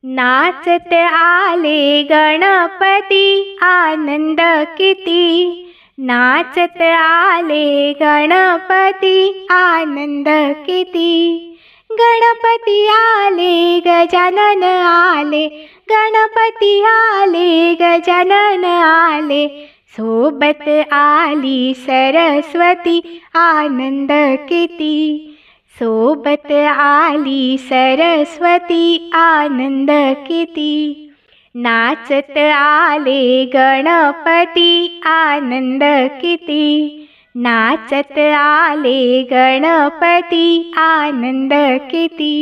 नाचत आले गणपती आनंद किती। नाचत आले गणपती आनंद किती। गणपती आले गजानन आले, गणपती आले गजानन आले। सोबत आली सरस्वती आनंद किती। सोबत आली सरस्वती आनंद किती। नाचत आले गणपती आनंद किती। नाचत आले गणपती आनंद किती।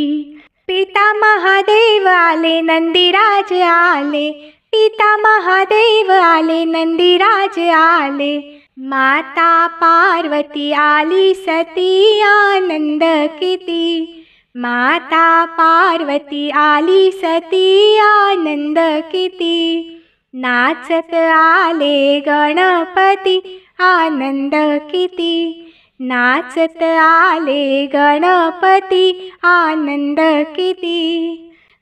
पिता महादेव आले नंदीराज आले, पिता महादेव आले नंदीराज आले। माता पार्वती आली सती आनंद किती। माता पार्वती आली सती आनंद किती। नाचत आले गणपती आनंद किती। नाचत आले गणपती आनंद किती।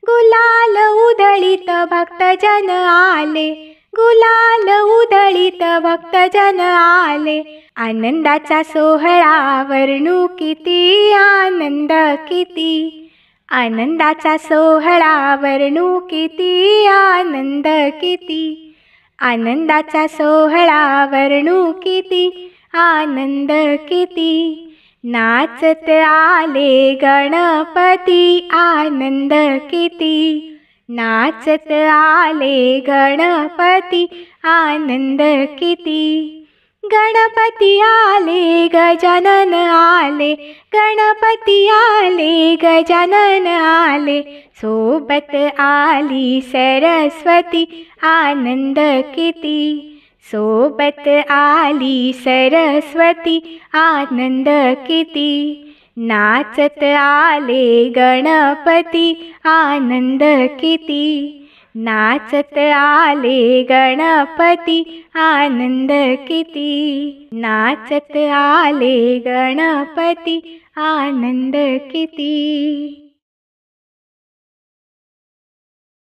गुलाल उधळीत भक्तजन आले, गुलाल उधळीत भक्तजन आले। आनंदाचा सोहळा वर्णू किती आनंद किती। आनंदाचा सोहळा वर्णू किती आनंद किती। आनंदाचा सोहळा वर्णू किती आनंद किती। नाचत आले गणपती आनंद किती। नाचत आले गणपती आनंद किती। गणपती आले गजानन आले, गणपती आले गजानन आले। सोबत आली सरस्वती आनंद किती। सोबत आली सरस्वती आनंद किती। नाचत आले गणपती आनंद किती। नाचत आले गणपती आनंद किती। नाचत आले गणपती आनंद किती।